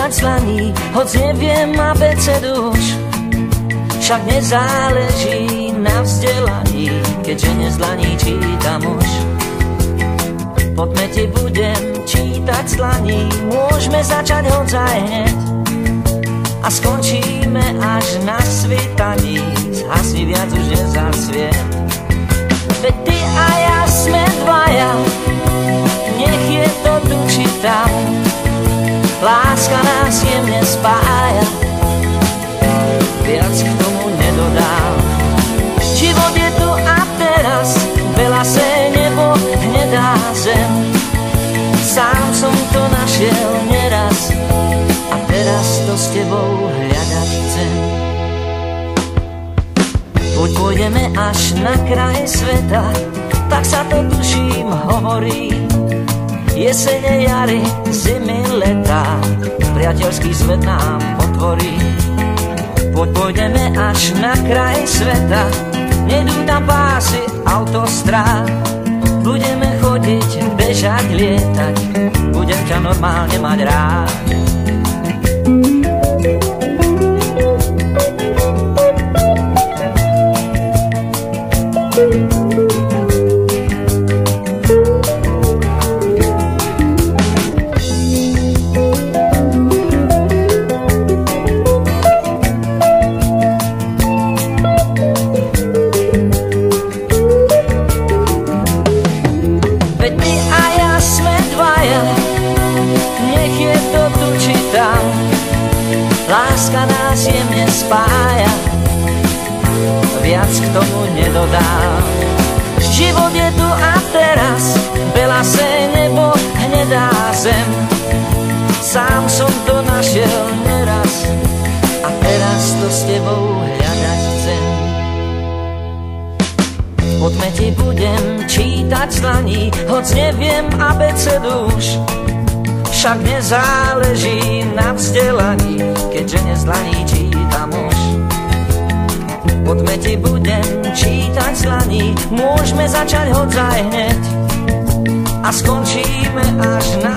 čítať z dlaní, hoď neviem abecedu už. Však nezáleží na vzdelaní, keďže ne z dlaní čítam už. Poďme ti budem čítať z dlaní, môžeme začať hoď aj hneď. A skončíme až na svitaní, zhasni viac už nezasvie. Veď ty a ja sme dvaja, nech je to tu či tam. Láska nás jemne spája, viac k tomu nedodám. Život je tu a teraz, veľa se nebo, hnedá zem. Sám som to našiel neraz a teraz to s tebou hľadať chcem. Poď pôjdeme až na kraj sveta, tak sa to tuším hovorí. Jesene, jary, zimy, leta, priateľský svet nám otvorí. Poď pôjdeme až na kraj sveta, nedú tam pásy autostrád. Budeme chodiť, bežať, lietať, budem ťa normálne mať rád. Láska nás jemne spája, viac k tomu nedodám. Život je tu a teraz, veľa se nebo, hnedá zem. Sám som to našiel neraz a teraz to s tebou hľadať chcem. Poďme ti budem čítať z dlaní, hoď neviem abecedu už. Však nezáleží na vzdelaní, keďže ne z dlaní čítam už. Poďme ti budem čítať z dlaní, môžeme začať hoď aj hneď. A skončíme až na